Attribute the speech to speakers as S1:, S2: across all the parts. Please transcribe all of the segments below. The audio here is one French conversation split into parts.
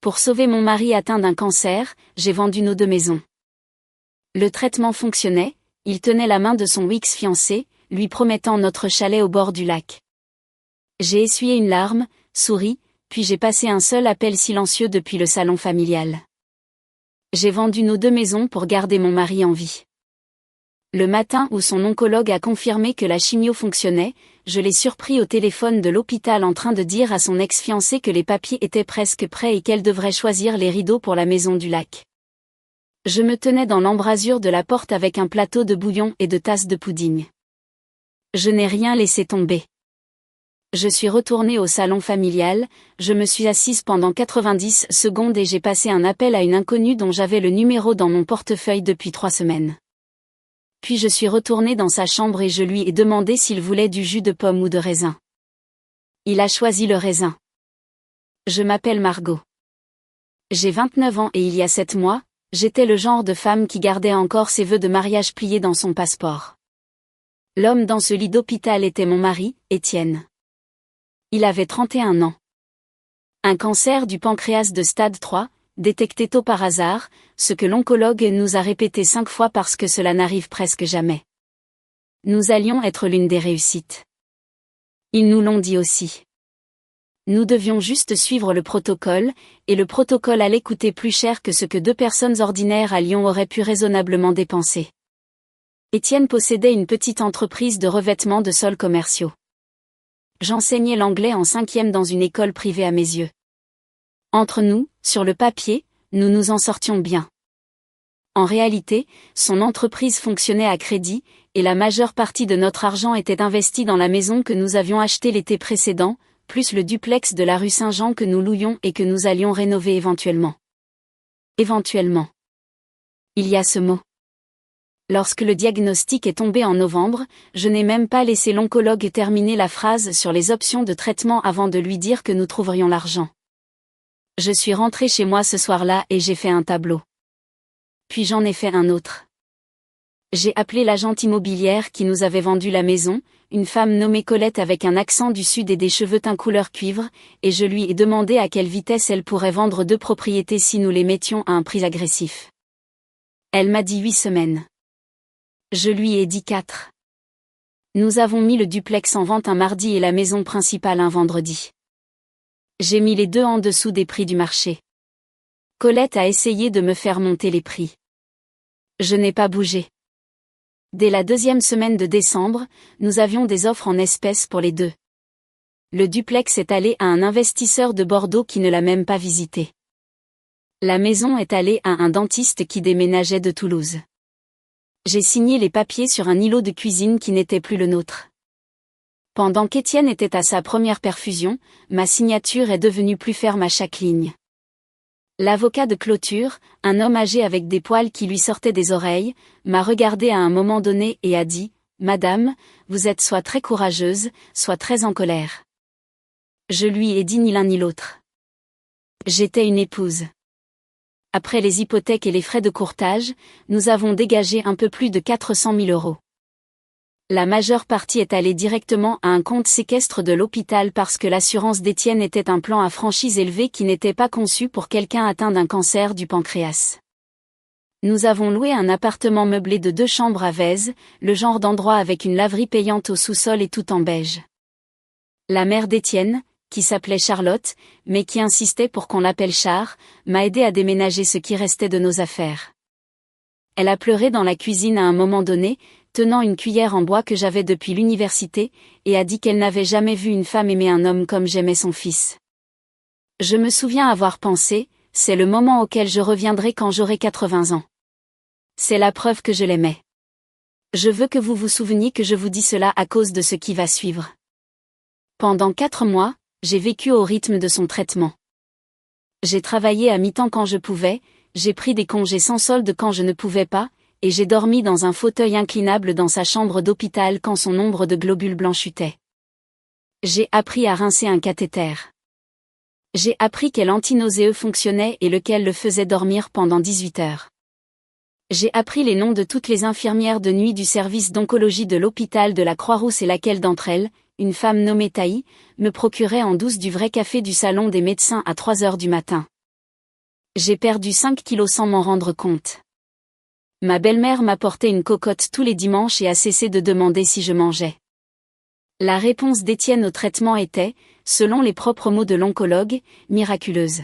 S1: Pour sauver mon mari atteint d'un cancer, j'ai vendu nos 2 maisons. Le traitement fonctionnait, il tenait la main de son ex-fiancé, lui promettant notre chalet au bord du lac. J'ai essuyé une larme, souri, puis j'ai passé un seul appel silencieux depuis le salon familial. J'ai vendu nos 2 maisons pour garder mon mari en vie. Le matin où son oncologue a confirmé que la chimio fonctionnait, je l'ai surpris au téléphone de l'hôpital en train de dire à son ex-fiancé que les papiers étaient presque prêts et qu'elle devrait choisir les rideaux pour la maison du lac. Je me tenais dans l'embrasure de la porte avec un plateau de bouillon et 2 tasses de pudding. Je n'ai rien laissé tomber. Je suis retournée au salon familial, je me suis assise pendant 90 secondes et j'ai passé un appel à une inconnue dont j'avais le numéro dans mon portefeuille depuis 3 semaines. Puis je suis retournée dans sa chambre et je lui ai demandé s'il voulait du jus de pomme ou de raisin. Il a choisi le raisin. Je m'appelle Margot. J'ai 29 ans et il y a 7 mois, j'étais le genre de femme qui gardait encore ses vœux de mariage pliés dans son passeport. L'homme dans ce lit d'hôpital était mon mari, Étienne. Il avait 31 ans. Un cancer du pancréas de stade 3, détecté tôt par hasard, ce que l'oncologue nous a répété 5 fois parce que cela n'arrive presque jamais. Nous allions être l'une des réussites. Ils nous l'ont dit aussi. Nous devions juste suivre le protocole, et le protocole allait coûter plus cher que ce que 2 personnes ordinaires à Lyon auraient pu raisonnablement dépenser. Étienne possédait une petite entreprise de revêtement de sols commerciaux. J'enseignais l'anglais en 5e dans une école privée à mes yeux. Entre nous, sur le papier, nous nous en sortions bien. En réalité, son entreprise fonctionnait à crédit, et la majeure partie de notre argent était investie dans la maison que nous avions achetée l'été précédent, plus le duplex de la rue Saint-Jean que nous louions et que nous allions rénover éventuellement. Éventuellement. Il y a ce mot. Lorsque le diagnostic est tombé en novembre, je n'ai même pas laissé l'oncologue terminer la phrase sur les options de traitement avant de lui dire que nous trouverions l'argent. Je suis rentrée chez moi ce soir-là et j'ai fait un tableau. Puis j'en ai fait un autre. J'ai appelé l'agente immobilière qui nous avait vendu la maison, une femme nommée Colette avec un accent du sud et des cheveux teints couleur cuivre, et je lui ai demandé à quelle vitesse elle pourrait vendre 2 propriétés si nous les mettions à un prix agressif. Elle m'a dit 8 semaines. Je lui ai dit 4. Nous avons mis le duplex en vente un mardi et la maison principale un vendredi. J'ai mis les 2 en dessous des prix du marché. Colette a essayé de me faire monter les prix. Je n'ai pas bougé. Dès la 2e semaine de décembre, nous avions des offres en espèces pour les 2. Le duplex est allé à un investisseur de Bordeaux qui ne l'a même pas visité. La maison est allée à un dentiste qui déménageait de Toulouse. J'ai signé les papiers sur un îlot de cuisine qui n'était plus le nôtre. Pendant qu'Étienne était à sa première perfusion, ma signature est devenue plus ferme à chaque ligne. L'avocat de clôture, un homme âgé avec des poils qui lui sortaient des oreilles, m'a regardé à un moment donné et a dit « Madame, vous êtes soit très courageuse, soit très en colère. » Je lui ai dit ni l'un ni l'autre. J'étais une épouse. Après les hypothèques et les frais de courtage, nous avons dégagé un peu plus de 400 000 €. La majeure partie est allée directement à un compte séquestre de l'hôpital parce que l'assurance d'Étienne était un plan à franchise élevée qui n'était pas conçu pour quelqu'un atteint d'un cancer du pancréas. Nous avons loué un appartement meublé de 2 chambres à Vèze, le genre d'endroit avec une laverie payante au sous-sol et tout en beige. La mère d'Étienne, qui s'appelait Charlotte, mais qui insistait pour qu'on l'appelle Char, m'a aidé à déménager ce qui restait de nos affaires. Elle a pleuré dans la cuisine à un moment donné, tenant une cuillère en bois que j'avais depuis l'université, et a dit qu'elle n'avait jamais vu une femme aimer un homme comme j'aimais son fils. Je me souviens avoir pensé, c'est le moment auquel je reviendrai quand j'aurai 80 ans. C'est la preuve que je l'aimais. Je veux que vous vous souveniez que je vous dis cela à cause de ce qui va suivre. Pendant 4 mois, j'ai vécu au rythme de son traitement. J'ai travaillé à mi-temps quand je pouvais, j'ai pris des congés sans solde quand je ne pouvais pas, et j'ai dormi dans un fauteuil inclinable dans sa chambre d'hôpital quand son nombre de globules blancs chutait. J'ai appris à rincer un cathéter. J'ai appris quel antinauséeux fonctionnait et lequel le faisait dormir pendant 18 heures. J'ai appris les noms de toutes les infirmières de nuit du service d'oncologie de l'hôpital de la Croix-Rousse et laquelle d'entre elles, une femme nommée Taï, me procurait en douce du vrai café du salon des médecins à 3 heures du matin. J'ai perdu 5 kilos sans m'en rendre compte. Ma belle-mère m'apportait une cocotte tous les dimanches et a cessé de demander si je mangeais. La réponse d'Étienne au traitement était, selon les propres mots de l'oncologue, miraculeuse.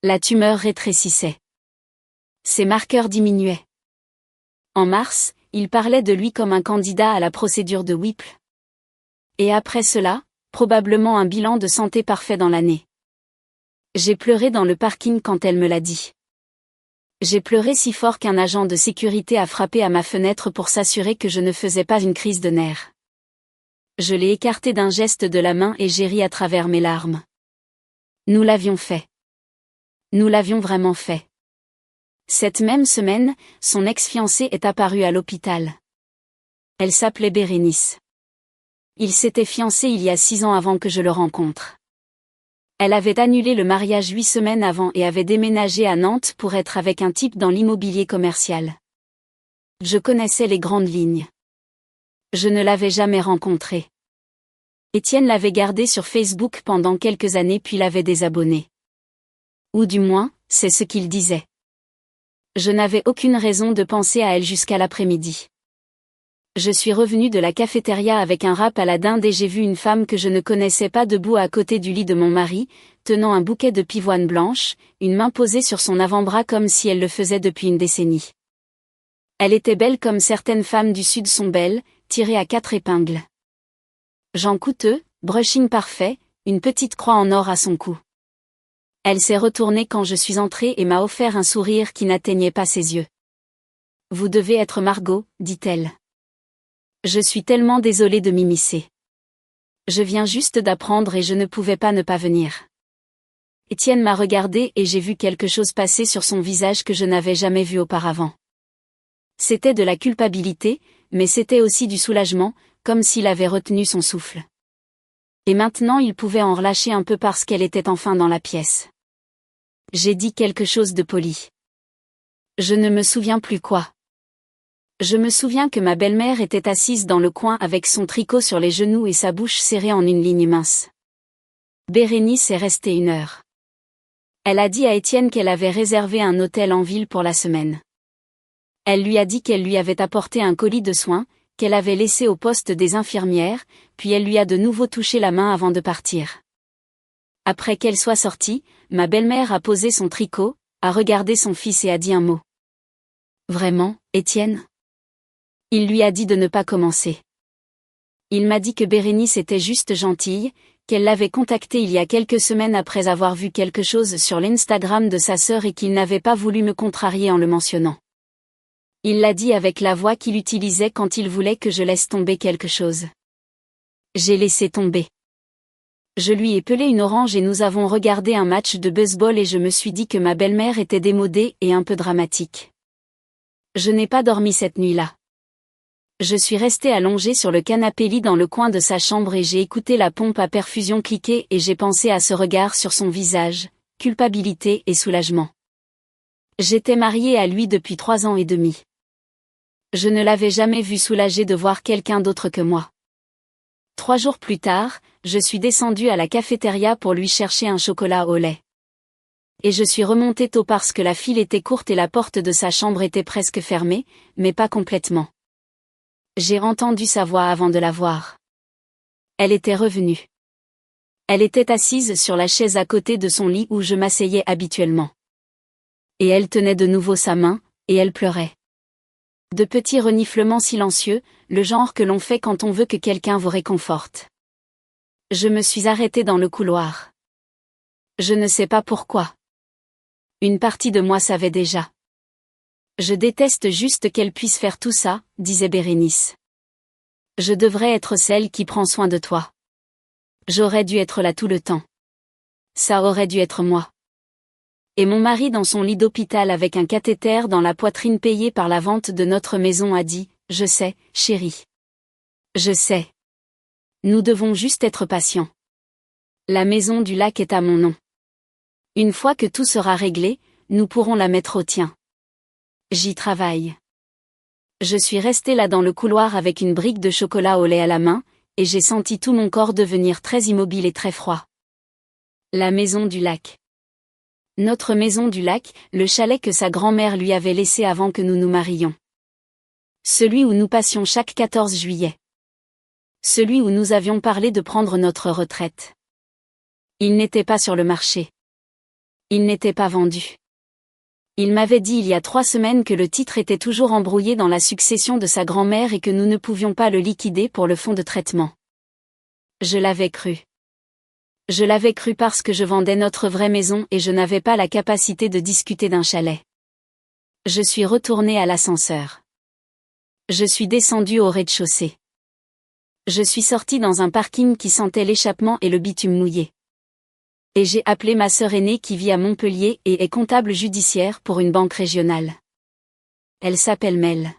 S1: La tumeur rétrécissait. Ses marqueurs diminuaient. En mars, il parlait de lui comme un candidat à la procédure de Whipple. Et après cela, probablement un bilan de santé parfait dans l'année. J'ai pleuré dans le parking quand elle me l'a dit. J'ai pleuré si fort qu'un agent de sécurité a frappé à ma fenêtre pour s'assurer que je ne faisais pas une crise de nerfs. Je l'ai écarté d'un geste de la main et j'ai ri à travers mes larmes. Nous l'avions fait. Nous l'avions vraiment fait. Cette même semaine, son ex-fiancée est apparue à l'hôpital. Elle s'appelait Bérénice. Ils s'étaient fiancés il y a 6 ans avant que je le rencontre. Elle avait annulé le mariage 8 semaines avant et avait déménagé à Nantes pour être avec un type dans l'immobilier commercial. Je connaissais les grandes lignes. Je ne l'avais jamais rencontré. Étienne l'avait gardé sur Facebook pendant quelques années puis l'avait désabonné. Ou du moins, c'est ce qu'il disait. Je n'avais aucune raison de penser à elle jusqu'à l'après-midi. Je suis revenue de la cafétéria avec un râpe à la dinde et j'ai vu une femme que je ne connaissais pas debout à côté du lit de mon mari, tenant un bouquet de pivoine blanche, une main posée sur son avant-bras comme si elle le faisait depuis une décennie. Elle était belle comme certaines femmes du Sud sont belles, tirée à 4 épingles. Jean coûteux, brushing parfait, une petite croix en or à son cou. Elle s'est retournée quand je suis entrée et m'a offert un sourire qui n'atteignait pas ses yeux. « Vous devez être Margot, dit-elle. Je suis tellement désolée de m'immiscer. Je viens juste d'apprendre et je ne pouvais pas ne pas venir. » Étienne m'a regardé et j'ai vu quelque chose passer sur son visage que je n'avais jamais vu auparavant. C'était de la culpabilité, mais c'était aussi du soulagement, comme s'il avait retenu son souffle. Et maintenant il pouvait en relâcher un peu parce qu'elle était enfin dans la pièce. J'ai dit quelque chose de poli. Je ne me souviens plus quoi. Je me souviens que ma belle-mère était assise dans le coin avec son tricot sur les genoux et sa bouche serrée en une ligne mince. Bérénice est restée 1 heure. Elle a dit à Étienne qu'elle avait réservé un hôtel en ville pour la semaine. Elle lui a dit qu'elle lui avait apporté un colis de soins, qu'elle avait laissé au poste des infirmières, puis elle lui a de nouveau touché la main avant de partir. Après qu'elle soit sortie, ma belle-mère a posé son tricot, a regardé son fils et a dit un mot. « Vraiment, Étienne ?» Il lui a dit de ne pas commencer. Il m'a dit que Bérénice était juste gentille, qu'elle l'avait contacté il y a quelques semaines après avoir vu quelque chose sur l'Instagram de sa sœur et qu'il n'avait pas voulu me contrarier en le mentionnant. Il l'a dit avec la voix qu'il utilisait quand il voulait que je laisse tomber quelque chose. J'ai laissé tomber. Je lui ai pelé une orange et nous avons regardé un match de baseball et je me suis dit que ma belle-mère était démodée et un peu dramatique. Je n'ai pas dormi cette nuit-là. Je suis restée allongée sur le canapé-lit dans le coin de sa chambre et j'ai écouté la pompe à perfusion cliquer et j'ai pensé à ce regard sur son visage, culpabilité et soulagement. J'étais mariée à lui depuis 3 ans et demi. Je ne l'avais jamais vu soulagé de voir quelqu'un d'autre que moi. 3 jours plus tard, je suis descendue à la cafétéria pour lui chercher un chocolat au lait. Et je suis remontée tôt parce que la file était courte et la porte de sa chambre était presque fermée, mais pas complètement. J'ai entendu sa voix avant de la voir. Elle était revenue. Elle était assise sur la chaise à côté de son lit où je m'asseyais habituellement. Et elle tenait de nouveau sa main, et elle pleurait. De petits reniflements silencieux, le genre que l'on fait quand on veut que quelqu'un vous réconforte. Je me suis arrêtée dans le couloir. Je ne sais pas pourquoi. Une partie de moi savait déjà. Je déteste juste qu'elle puisse faire tout ça, disait Bérénice. Je devrais être celle qui prend soin de toi. J'aurais dû être là tout le temps. Ça aurait dû être moi. Et mon mari dans son lit d'hôpital avec un cathéter dans la poitrine payé par la vente de notre maison a dit, « Je sais, chérie. Je sais. Nous devons juste être patients. La maison du lac est à mon nom. Une fois que tout sera réglé, nous pourrons la mettre au tien. J'y travaille. » Je suis restée là dans le couloir avec une brique de chocolat au lait à la main, et j'ai senti tout mon corps devenir très immobile et très froid. La maison du lac. Notre maison du lac, le chalet que sa grand-mère lui avait laissé avant que nous nous marions. Celui où nous passions chaque 14 juillet. Celui où nous avions parlé de prendre notre retraite. Il n'était pas sur le marché. Il n'était pas vendu. Il m'avait dit il y a 3 semaines que le titre était toujours embrouillé dans la succession de sa grand-mère et que nous ne pouvions pas le liquider pour le fonds de traitement. Je l'avais cru. Je l'avais cru parce que je vendais notre vraie maison et je n'avais pas la capacité de discuter d'un chalet. Je suis retournée à l'ascenseur. Je suis descendue au rez-de-chaussée. Je suis sortie dans un parking qui sentait l'échappement et le bitume mouillé. Et j'ai appelé ma sœur aînée qui vit à Montpellier et est comptable judiciaire pour une banque régionale. Elle s'appelle Mel.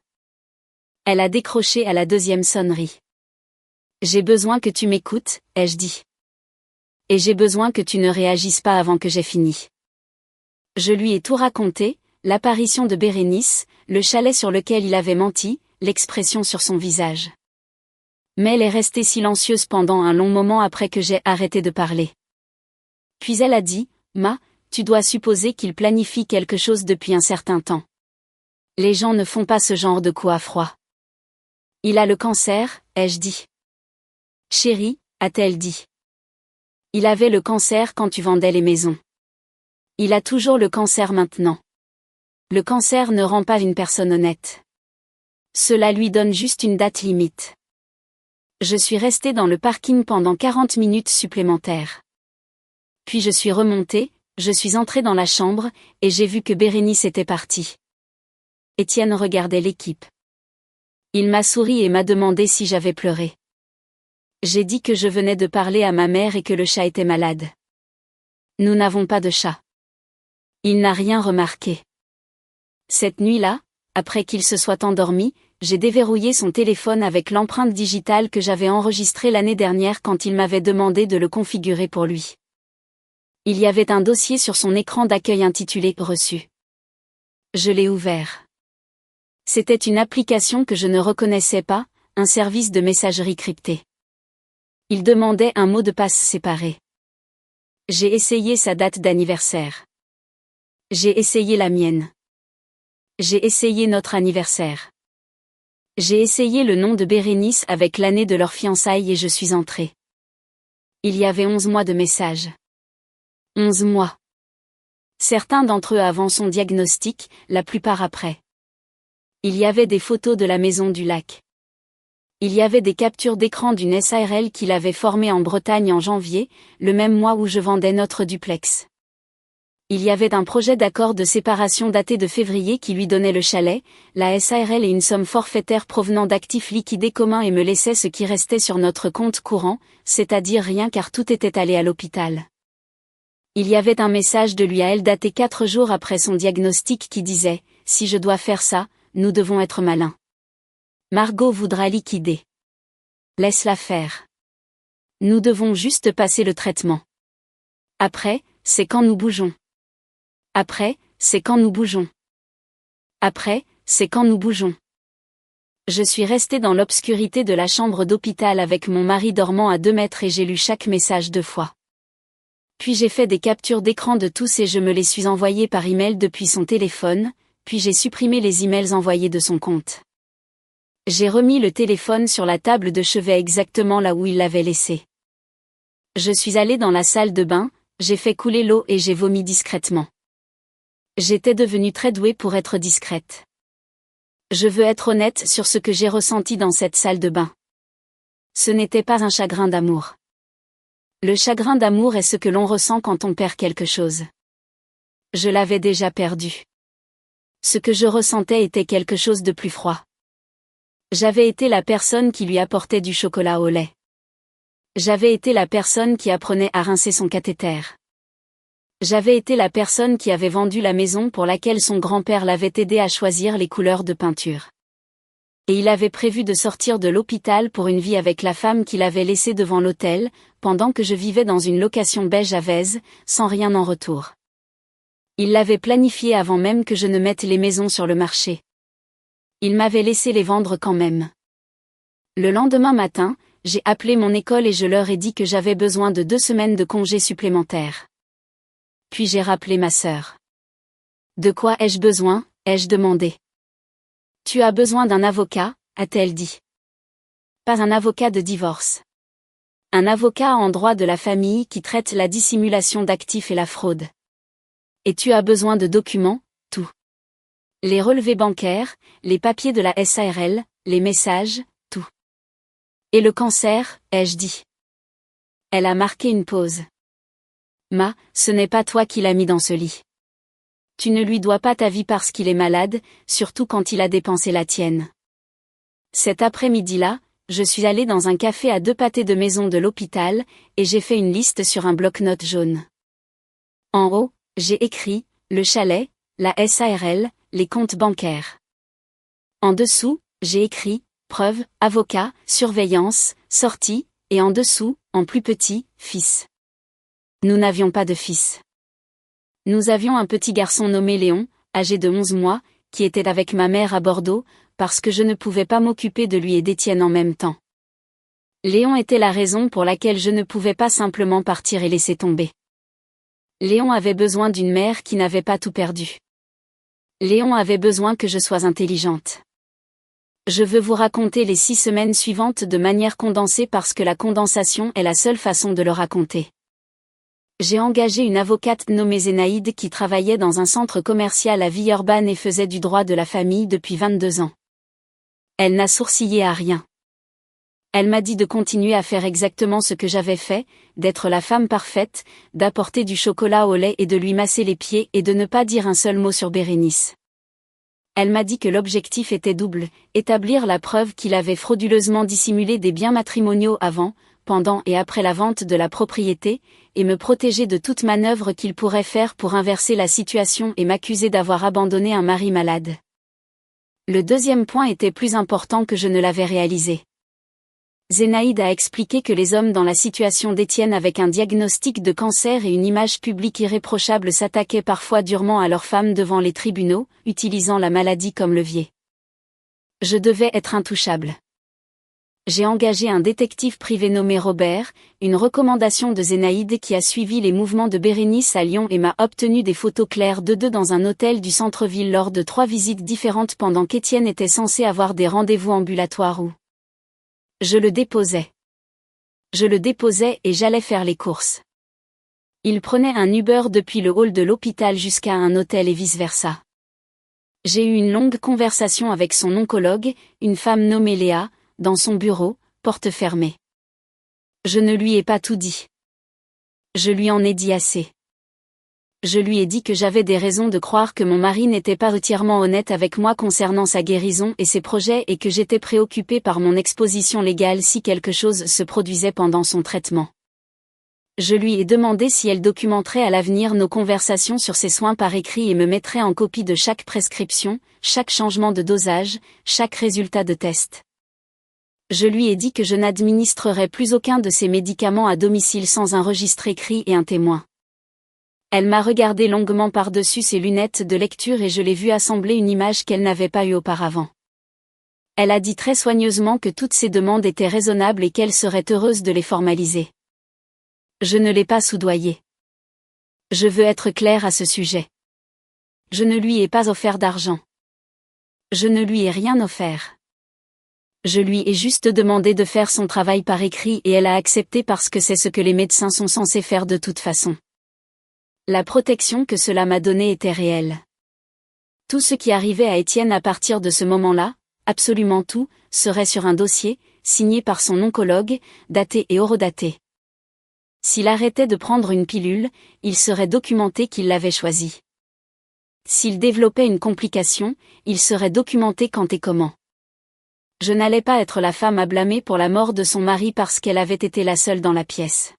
S1: Elle a décroché à la 2e sonnerie. J'ai besoin que tu m'écoutes, ai-je dit. Et j'ai besoin que tu ne réagisses pas avant que j'aie fini. Je lui ai tout raconté, l'apparition de Bérénice, le chalet sur lequel il avait menti, l'expression sur son visage. Mel est restée silencieuse pendant un long moment après que j'ai arrêté de parler. Puis elle a dit, « Ma, tu dois supposer qu'il planifie quelque chose depuis un certain temps. Les gens ne font pas ce genre de coup à froid. » Il a le cancer, ai-je dit. Chérie, a-t-elle dit. Il avait le cancer quand tu vendais les maisons. Il a toujours le cancer maintenant. Le cancer ne rend pas une personne honnête. Cela lui donne juste une date limite. Je suis restée dans le parking pendant 40 minutes supplémentaires. Puis je suis remontée, je suis entrée dans la chambre, et j'ai vu que Bérénice était partie. Étienne regardait l'équipe. Il m'a souri et m'a demandé si j'avais pleuré. J'ai dit que je venais de parler à ma mère et que le chat était malade. Nous n'avons pas de chat. Il n'a rien remarqué. Cette nuit-là, après qu'il se soit endormi, j'ai déverrouillé son téléphone avec l'empreinte digitale que j'avais enregistrée l'année dernière quand il m'avait demandé de le configurer pour lui. Il y avait un dossier sur son écran d'accueil intitulé « Reçu ». Je l'ai ouvert. C'était une application que je ne reconnaissais pas, un service de messagerie cryptée. Il demandait un mot de passe séparé. J'ai essayé sa date d'anniversaire. J'ai essayé la mienne. J'ai essayé notre anniversaire. J'ai essayé le nom de Bérénice avec l'année de leur fiançailles et je suis entrée. Il y avait 11 mois de messages. 11 mois. Certains d'entre eux avant son diagnostic, la plupart après. Il y avait des photos de la maison du lac. Il y avait des captures d'écran d'une SARL qu'il avait formée en Bretagne en janvier, le même mois où je vendais notre duplex. Il y avait un projet d'accord de séparation daté de février qui lui donnait le chalet, la SARL et une somme forfaitaire provenant d'actifs liquidés communs et me laissait ce qui restait sur notre compte courant, c'est-à-dire rien car tout était allé à l'hôpital. Il y avait un message de lui à elle daté 4 jours après son diagnostic qui disait « Si je dois faire ça, nous devons être malins. Margot voudra liquider. Laisse-la faire. Nous devons juste passer le traitement. Après, c'est quand nous bougeons. Après, c'est quand nous bougeons. Après, c'est quand nous bougeons. » Je suis restée dans l'obscurité de la chambre d'hôpital avec mon mari dormant à 2 mètres et j'ai lu chaque message 2 fois. Puis j'ai fait des captures d'écran de tous et je me les suis envoyés par email depuis son téléphone, puis j'ai supprimé les emails envoyés de son compte. J'ai remis le téléphone sur la table de chevet exactement là où il l'avait laissé. Je suis allée dans la salle de bain, j'ai fait couler l'eau et j'ai vomi discrètement. J'étais devenue très douée pour être discrète. Je veux être honnête sur ce que j'ai ressenti dans cette salle de bain. Ce n'était pas un chagrin d'amour. Le chagrin d'amour est ce que l'on ressent quand on perd quelque chose. Je l'avais déjà perdu. Ce que je ressentais était quelque chose de plus froid. J'avais été la personne qui lui apportait du chocolat au lait. J'avais été la personne qui apprenait à rincer son cathéter. J'avais été la personne qui avait vendu la maison pour laquelle son grand-père l'avait aidé à choisir les couleurs de peinture. Et il avait prévu de sortir de l'hôpital pour une vie avec la femme qu'il avait laissée devant l'hôtel, pendant que je vivais dans une location beige à Vèze, sans rien en retour. Il l'avait planifié avant même que je ne mette les maisons sur le marché. Il m'avait laissé les vendre quand même. Le lendemain matin, j'ai appelé mon école et je leur ai dit que j'avais besoin de 2 semaines de congés supplémentaires. puis j'ai rappelé ma sœur. De quoi ai-je besoin, ai-je demandé. Tu as besoin d'un avocat, a-t-elle dit. Pas un avocat de divorce. Un avocat en droit de la famille qui traite la dissimulation d'actifs et la fraude. Et tu as besoin de documents, tout. Les relevés bancaires, les papiers de la SARL, les messages, tout. Et le cancer, ai-je dit. Elle a marqué une pause. Ce n'est pas toi qui l'as mis dans ce lit. Tu ne lui dois pas ta vie parce qu'il est malade, surtout quand il a dépensé la tienne. Cet après-midi-là, je suis allée dans un café à 2 pâtés de maison de l'hôpital, et j'ai fait une liste sur un bloc-notes jaune. En haut, j'ai écrit, le chalet, la SARL, les comptes bancaires. En dessous, j'ai écrit, preuve, avocat, surveillance, sortie, et en dessous, en plus petit, fils. Nous n'avions pas de fils. Nous avions un petit garçon nommé Léon, âgé de 11 mois, qui était avec ma mère à Bordeaux, parce que je ne pouvais pas m'occuper de lui et d'Étienne en même temps. Léon était la raison pour laquelle je ne pouvais pas simplement partir et laisser tomber. Léon avait besoin d'une mère qui n'avait pas tout perdu. Léon avait besoin que je sois intelligente. Je veux vous raconter les 6 semaines suivantes de manière condensée parce que la condensation est la seule façon de le raconter. J'ai engagé une avocate nommée Zénaïde qui travaillait dans un centre commercial à Villeurbanne et faisait du droit de la famille depuis 22 ans. Elle n'a sourcillé à rien. Elle m'a dit de continuer à faire exactement ce que j'avais fait, d'être la femme parfaite, d'apporter du chocolat au lait et de lui masser les pieds et de ne pas dire un seul mot sur Bérénice. Elle m'a dit que l'objectif était double, établir la preuve qu'il avait frauduleusement dissimulé des biens matrimoniaux avant, pendant et après la vente de la propriété, et me protéger de toute manœuvre qu'il pourrait faire pour inverser la situation et m'accuser d'avoir abandonné un mari malade. Le deuxième point était plus important que je ne l'avais réalisé. Zénaïde a expliqué que les hommes dans la situation d'Étienne avec un diagnostic de cancer et une image publique irréprochable s'attaquaient parfois durement à leurs femmes devant les tribunaux, utilisant la maladie comme levier. Je devais être intouchable. J'ai engagé un détective privé nommé Robert, une recommandation de Zénaïde qui a suivi les mouvements de Bérénice à Lyon et m'a obtenu des photos claires de deux dans un hôtel du centre-ville lors de 3 visites différentes pendant qu'Étienne était censé avoir des rendez-vous ambulatoires où je le déposais. Et j'allais faire les courses. Il prenait un Uber depuis le hall de l'hôpital jusqu'à un hôtel et vice-versa. J'ai eu une longue conversation avec son oncologue, une femme nommée Léa, dans son bureau, porte fermée. Je ne lui ai pas tout dit. Je lui en ai dit assez. Je lui ai dit que j'avais des raisons de croire que mon mari n'était pas entièrement honnête avec moi concernant sa guérison et ses projets et que j'étais préoccupée par mon exposition légale si quelque chose se produisait pendant son traitement. Je lui ai demandé si elle documenterait à l'avenir nos conversations sur ses soins par écrit et me mettrait en copie de chaque prescription, chaque changement de dosage, chaque résultat de test. Je lui ai dit que je n'administrerais plus aucun de ces médicaments à domicile sans un registre écrit et un témoin. Elle m'a regardé longuement par-dessus ses lunettes de lecture et je l'ai vue assembler une image qu'elle n'avait pas eue auparavant. Elle a dit très soigneusement que toutes ces demandes étaient raisonnables et qu'elle serait heureuse de les formaliser. Je ne l'ai pas soudoyée. Je veux être claire à ce sujet. Je ne lui ai pas offert d'argent. Je ne lui ai rien offert. Je lui ai juste demandé de faire son travail par écrit et elle a accepté parce que c'est ce que les médecins sont censés faire de toute façon. La protection que cela m'a donnée était réelle. Tout ce qui arrivait à Étienne à partir de ce moment-là, absolument tout, serait sur un dossier, signé par son oncologue, daté et horodaté. S'il arrêtait de prendre une pilule, il serait documenté qu'il l'avait choisie. S'il développait une complication, il serait documenté quand et comment. Je n'allais pas être la femme à blâmer pour la mort de son mari parce qu'elle avait été la seule dans la pièce.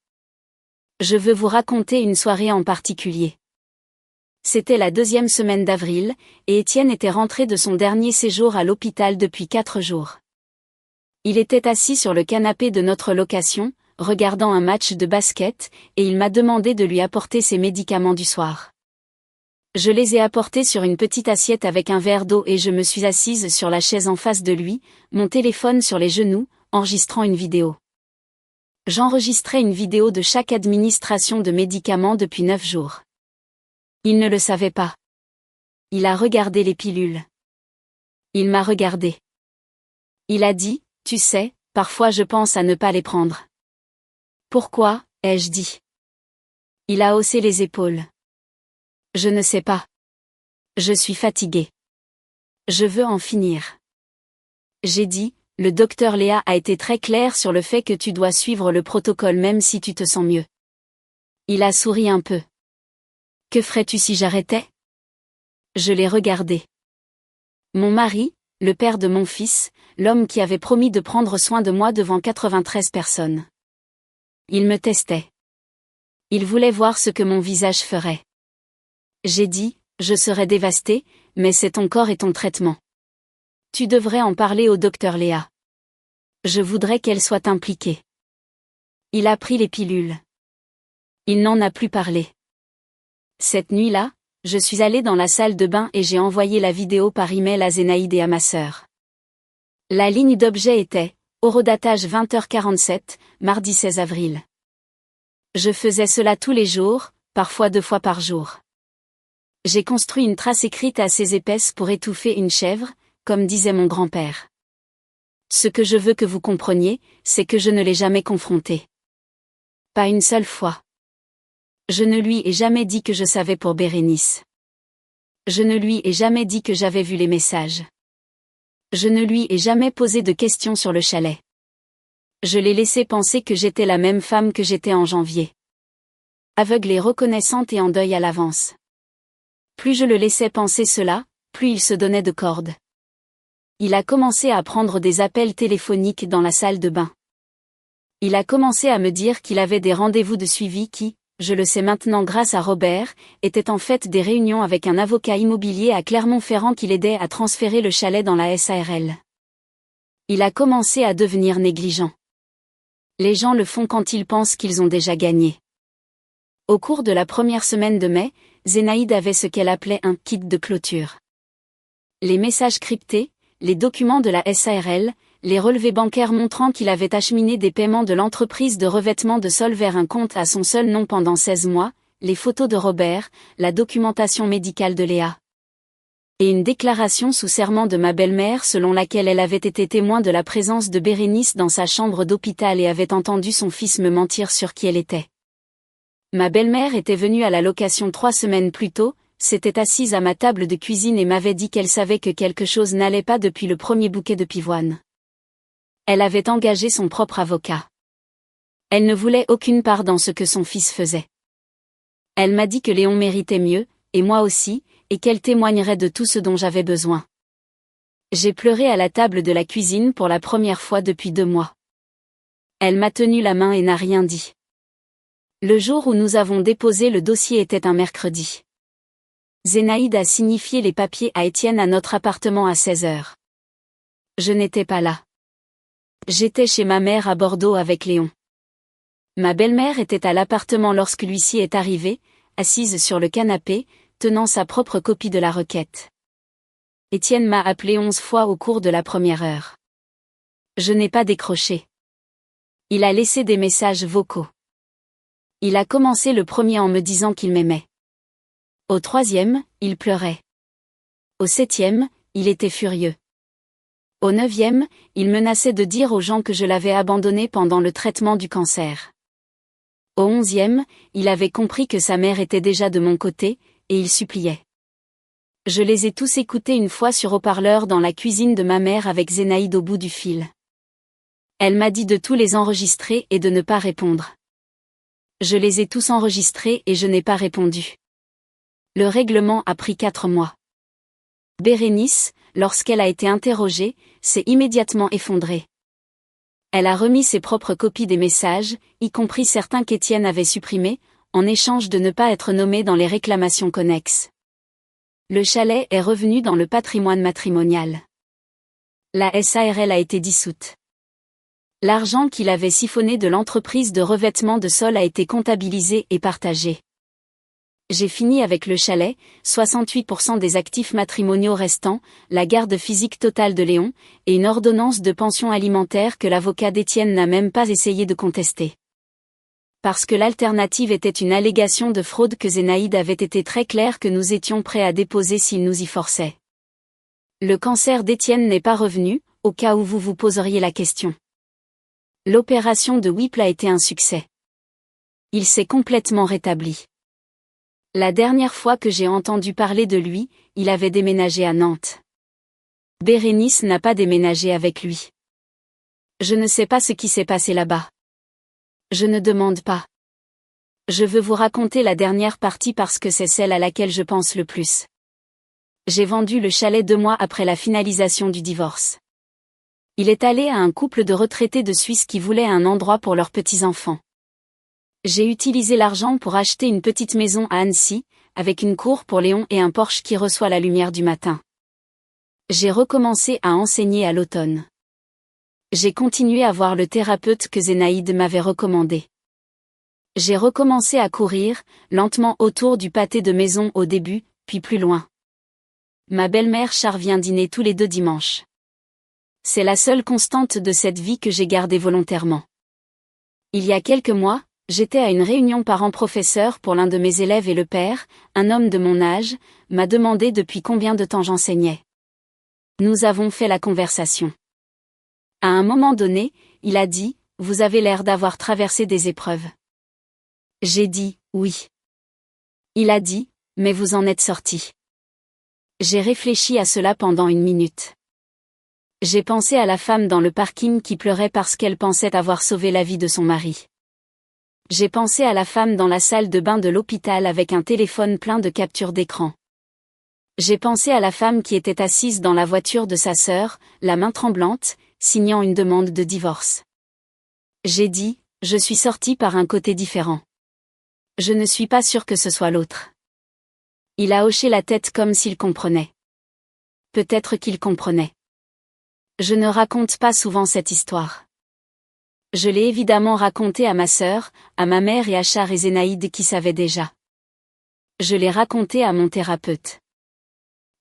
S1: Je veux vous raconter une soirée en particulier. C'était la 2e semaine d'avril, et Étienne était rentré de son dernier séjour à l'hôpital depuis 4 jours. Il était assis sur le canapé de notre location, regardant un match de basket, et il m'a demandé de lui apporter ses médicaments du soir. Je les ai apportés sur une petite assiette avec un verre d'eau et je me suis assise sur la chaise en face de lui, mon téléphone sur les genoux, enregistrant une vidéo. J'enregistrais une vidéo de chaque administration de médicaments depuis 9 jours. Il ne le savait pas. Il a regardé les pilules. Il m'a regardé. Il a dit, tu sais, parfois je pense à ne pas les prendre. Pourquoi, ai-je dit. Il a haussé les épaules. Je ne sais pas. Je suis fatigué. Je veux en finir. J'ai dit, le docteur Léa a été très clair sur le fait que tu dois suivre le protocole même si tu te sens mieux. Il a souri un peu. Que ferais-tu si j'arrêtais? Je l'ai regardé. Mon mari, le père de mon fils, l'homme qui avait promis de prendre soin de moi devant 93 personnes. Il me testait. Il voulait voir ce que mon visage ferait. J'ai dit, je serais dévastée, mais c'est ton corps et ton traitement. Tu devrais en parler au docteur Léa. Je voudrais qu'elle soit impliquée. Il a pris les pilules. Il n'en a plus parlé. Cette nuit-là, je suis allée dans la salle de bain et j'ai envoyé la vidéo par email à Zénaïde et à ma sœur. La ligne d'objet était, horodatage 20h47, mardi 16 avril. Je faisais cela tous les jours, parfois 2 fois par jour. J'ai construit une trace écrite assez épaisse pour étouffer une chèvre, comme disait mon grand-père. Ce que je veux que vous compreniez, c'est que je ne l'ai jamais confronté. Pas une seule fois. Je ne lui ai jamais dit que je savais pour Bérénice. Je ne lui ai jamais dit que j'avais vu les messages. Je ne lui ai jamais posé de questions sur le chalet. Je l'ai laissé penser que j'étais la même femme que j'étais en janvier. Aveugle et reconnaissante et en deuil à l'avance. Plus je le laissais penser cela, plus il se donnait de corde. Il a commencé à prendre des appels téléphoniques dans la salle de bain. Il a commencé à me dire qu'il avait des rendez-vous de suivi qui, je le sais maintenant grâce à Robert, étaient en fait des réunions avec un avocat immobilier à Clermont-Ferrand qui l'aidait à transférer le chalet dans la SARL. Il a commencé à devenir négligent. Les gens le font quand ils pensent qu'ils ont déjà gagné. Au cours de la première semaine de mai, Zénaïde avait ce qu'elle appelait un « kit de clôture ». Les messages cryptés, les documents de la SARL, les relevés bancaires montrant qu'il avait acheminé des paiements de l'entreprise de revêtement de sol vers un compte à son seul nom pendant 16 mois, les photos de Robert, la documentation médicale de Léa. Et une déclaration sous serment de ma belle-mère selon laquelle elle avait été témoin de la présence de Bérénice dans sa chambre d'hôpital et avait entendu son fils me mentir sur qui elle était. Ma belle-mère était venue à la location 3 semaines plus tôt, s'était assise à ma table de cuisine et m'avait dit qu'elle savait que quelque chose n'allait pas depuis le premier bouquet de pivoine. Elle avait engagé son propre avocat. Elle ne voulait aucune part dans ce que son fils faisait. Elle m'a dit que Léon méritait mieux, et moi aussi, et qu'elle témoignerait de tout ce dont j'avais besoin. J'ai pleuré à la table de la cuisine pour la première fois depuis 2 mois. Elle m'a tenu la main et n'a rien dit. Le jour où nous avons déposé le dossier était un mercredi. Zénaïde a signifié les papiers à Étienne à notre appartement à 16h. Je n'étais pas là. J'étais chez ma mère à Bordeaux avec Léon. Ma belle-mère était à l'appartement lorsque l'huissier est arrivé, assise sur le canapé, tenant sa propre copie de la requête. Étienne m'a appelé 11 fois au cours de la première heure. Je n'ai pas décroché. Il a laissé des messages vocaux. Il a commencé le premier en me disant qu'il m'aimait. Au 3e, il pleurait. Au 7e, il était furieux. Au 9e, il menaçait de dire aux gens que je l'avais abandonné pendant le traitement du cancer. Au 11e, il avait compris que sa mère était déjà de mon côté, et il suppliait. Je les ai tous écoutés une fois sur haut-parleur dans la cuisine de ma mère avec Zénaïde au bout du fil. Elle m'a dit de tous les enregistrer et de ne pas répondre. Je les ai tous enregistrés et je n'ai pas répondu. Le règlement a pris 4 mois. Bérénice, lorsqu'elle a été interrogée, s'est immédiatement effondrée. Elle a remis ses propres copies des messages, y compris certains qu'Étienne avait supprimés, en échange de ne pas être nommé dans les réclamations connexes. Le chalet est revenu dans le patrimoine matrimonial. La SARL a été dissoute. L'argent qu'il avait siphonné de l'entreprise de revêtement de sol a été comptabilisé et partagé. J'ai fini avec le chalet, 68% des actifs matrimoniaux restants, la garde physique totale de Léon, et une ordonnance de pension alimentaire que l'avocat d'Étienne n'a même pas essayé de contester. Parce que l'alternative était une allégation de fraude que Zénaïde avait été très clair que nous étions prêts à déposer s'il nous y forçait. Le cancer d'Étienne n'est pas revenu, au cas où vous vous poseriez la question. L'opération de Whipple a été un succès. Il s'est complètement rétabli. La dernière fois que j'ai entendu parler de lui, il avait déménagé à Nantes. Bérénice n'a pas déménagé avec lui. Je ne sais pas ce qui s'est passé là-bas. Je ne demande pas. Je veux vous raconter la dernière partie parce que c'est celle à laquelle je pense le plus. J'ai vendu le chalet 2 mois après la finalisation du divorce. Il est allé à un couple de retraités de Suisse qui voulaient un endroit pour leurs petits-enfants. J'ai utilisé l'argent pour acheter une petite maison à Annecy, avec une cour pour Léon et un porche qui reçoit la lumière du matin. J'ai recommencé à enseigner à l'automne. J'ai continué à voir le thérapeute que Zénaïde m'avait recommandé. J'ai recommencé à courir, lentement autour du pâté de maison au début, puis plus loin. Ma belle-mère Char vient dîner tous les 2 dimanches. C'est la seule constante de cette vie que j'ai gardée volontairement. Il y a quelques mois, j'étais à une réunion parents-professeurs pour l'un de mes élèves et le père, un homme de mon âge, m'a demandé depuis combien de temps j'enseignais. Nous avons fait la conversation. À un moment donné, il a dit, « Vous avez l'air d'avoir traversé des épreuves. » J'ai dit, « Oui. » Il a dit, « Mais vous en êtes sorti. » J'ai réfléchi à cela pendant 1 minute. J'ai pensé à la femme dans le parking qui pleurait parce qu'elle pensait avoir sauvé la vie de son mari. J'ai pensé à la femme dans la salle de bain de l'hôpital avec un téléphone plein de captures d'écran. J'ai pensé à la femme qui était assise dans la voiture de sa sœur, la main tremblante, signant une demande de divorce. J'ai dit, je suis sorti par un côté différent. Je ne suis pas sûr que ce soit l'autre. Il a hoché la tête comme s'il comprenait. Peut-être qu'il comprenait. Je ne raconte pas souvent cette histoire. Je l'ai évidemment racontée à ma sœur, à ma mère et à Char et Zénaïde qui savaient déjà. Je l'ai racontée à mon thérapeute.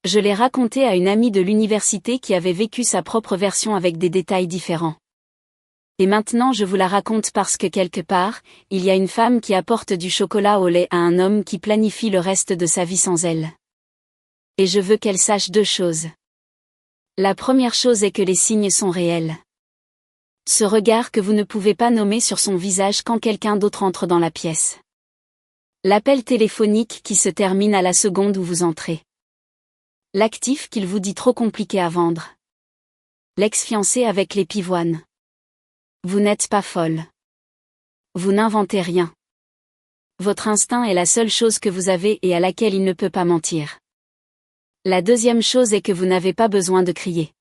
S1: Je l'ai racontée à une amie de l'université qui avait vécu sa propre version avec des détails différents. Et maintenant je vous la raconte parce que quelque part, il y a une femme qui apporte du chocolat au lait à un homme qui planifie le reste de sa vie sans elle. Et je veux qu'elle sache 2 choses. La première chose est que les signes sont réels. Ce regard que vous ne pouvez pas nommer sur son visage quand quelqu'un d'autre entre dans la pièce. L'appel téléphonique qui se termine à la seconde où vous entrez. L'actif qu'il vous dit trop compliqué à vendre. L'ex-fiancé avec les pivoines. Vous n'êtes pas folle. Vous n'inventez rien. Votre instinct est la seule chose que vous avez et à laquelle il ne peut pas mentir. La deuxième chose est que vous n'avez pas besoin de crier.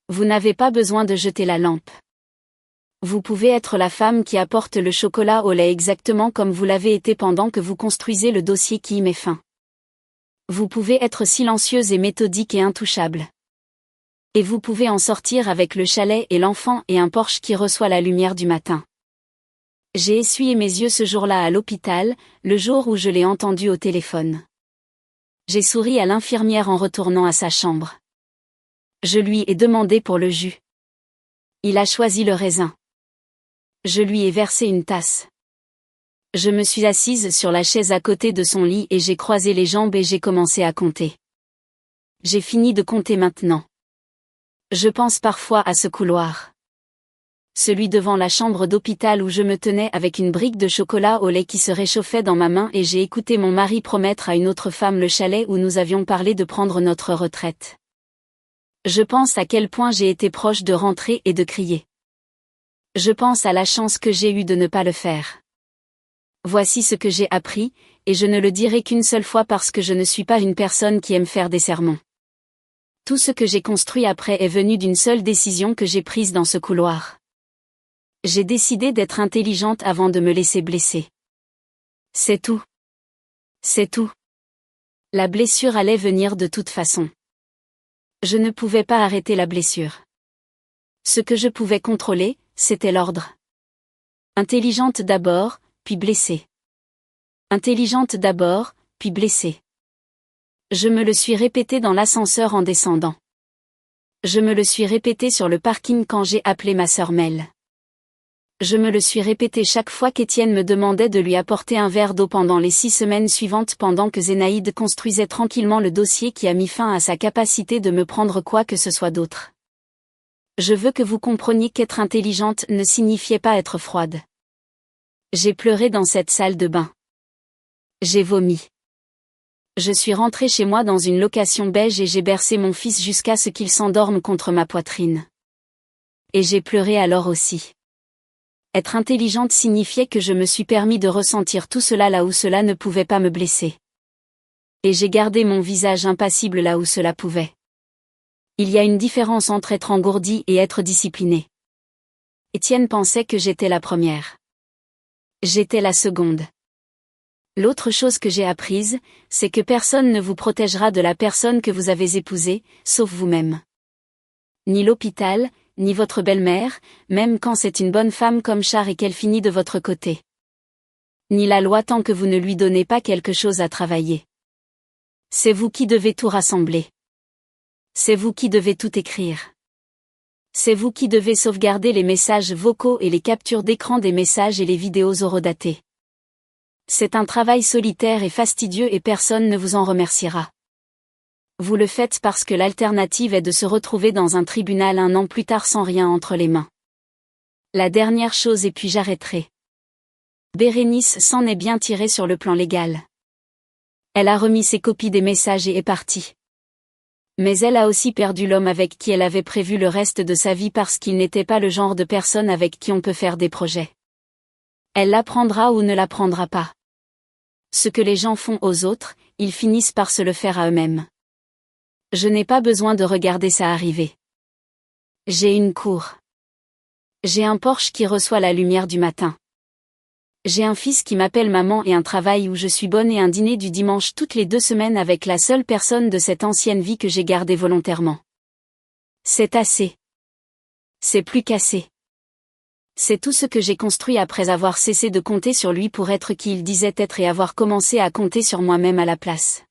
S1: Vous n'avez pas besoin de jeter la lampe. Vous pouvez être la femme qui apporte le chocolat au lait exactement comme vous l'avez été pendant que vous construisez le dossier qui y met fin. Vous pouvez être silencieuse et méthodique et intouchable. Et vous pouvez en sortir avec le chalet et l'enfant et un Porsche qui reçoit la lumière du matin. J'ai essuyé mes yeux ce jour-là à l'hôpital, le jour où je l'ai entendu au téléphone. J'ai souri à l'infirmière en retournant à sa chambre. Je lui ai demandé pour le jus. Il a choisi le raisin. Je lui ai versé une tasse. Je me suis assise sur la chaise à côté de son lit et j'ai croisé les jambes et j'ai commencé à compter. J'ai fini de compter maintenant. Je pense parfois à ce couloir. Celui devant la chambre d'hôpital où je me tenais avec une brique de chocolat au lait qui se réchauffait dans ma main et j'ai écouté mon mari promettre à une autre femme le chalet où nous avions parlé de prendre notre retraite. Je pense à quel point j'ai été proche de rentrer et de crier. Je pense à la chance que j'ai eue de ne pas le faire. Voici ce que j'ai appris, et je ne le dirai qu'une seule fois parce que je ne suis pas une personne qui aime faire des sermons. Tout ce que j'ai construit après est venu d'une seule décision que j'ai prise dans ce couloir. J'ai décidé d'être intelligente avant de me laisser blesser. C'est tout. C'est tout. La blessure allait venir de toute façon. Je ne pouvais pas arrêter la blessure. Ce que je pouvais contrôler, c'était l'ordre. Intelligente d'abord, puis blessée. Intelligente d'abord, puis blessée. Je me le suis répété dans l'ascenseur en descendant. Je me le suis répété sur le parking quand j'ai appelé ma sœur Mel. Je me le suis répété chaque fois qu'Étienne me demandait de lui apporter un verre d'eau pendant les 6 semaines suivantes pendant que Zénaïde construisait tranquillement le dossier qui a mis fin à sa capacité de me prendre quoi que ce soit d'autre. Je veux que vous compreniez qu'être intelligente ne signifiait pas être froide. J'ai pleuré dans cette salle de bain. J'ai vomi. Je suis rentrée chez moi dans une location beige et j'ai bercé mon fils jusqu'à ce qu'il s'endorme contre ma poitrine. Et j'ai pleuré alors aussi. Être intelligente signifiait que je me suis permis de ressentir tout cela là où cela ne pouvait pas me blesser. Et j'ai gardé mon visage impassible là où cela pouvait. Il y a une différence entre être engourdi et être discipliné. Étienne pensait que j'étais la première. J'étais la seconde. L'autre chose que j'ai apprise, c'est que personne ne vous protégera de la personne que vous avez épousée, sauf vous-même. Ni l'hôpital, ni votre belle-mère, même quand c'est une bonne femme comme Char et qu'elle finit de votre côté. Ni la loi tant que vous ne lui donnez pas quelque chose à travailler. C'est vous qui devez tout rassembler. C'est vous qui devez tout écrire. C'est vous qui devez sauvegarder les messages vocaux et les captures d'écran des messages et les vidéos horodatées. C'est un travail solitaire et fastidieux et personne ne vous en remerciera. Vous le faites parce que l'alternative est de se retrouver dans un tribunal 1 an plus tard sans rien entre les mains. La dernière chose et puis j'arrêterai. Bérénice s'en est bien tirée sur le plan légal. Elle a remis ses copies des messages et est partie. Mais elle a aussi perdu l'homme avec qui elle avait prévu le reste de sa vie parce qu'il n'était pas le genre de personne avec qui on peut faire des projets. Elle l'apprendra ou ne l'apprendra pas. Ce que les gens font aux autres, ils finissent par se le faire à eux-mêmes. Je n'ai pas besoin de regarder ça arriver. J'ai une cour. J'ai un Porsche qui reçoit la lumière du matin. J'ai un fils qui m'appelle maman et un travail où je suis bonne et un dîner du dimanche toutes les 2 semaines avec la seule personne de cette ancienne vie que j'ai gardée volontairement. C'est assez. C'est plus qu'assez. C'est tout ce que j'ai construit après avoir cessé de compter sur lui pour être qui il disait être et avoir commencé à compter sur moi-même à la place.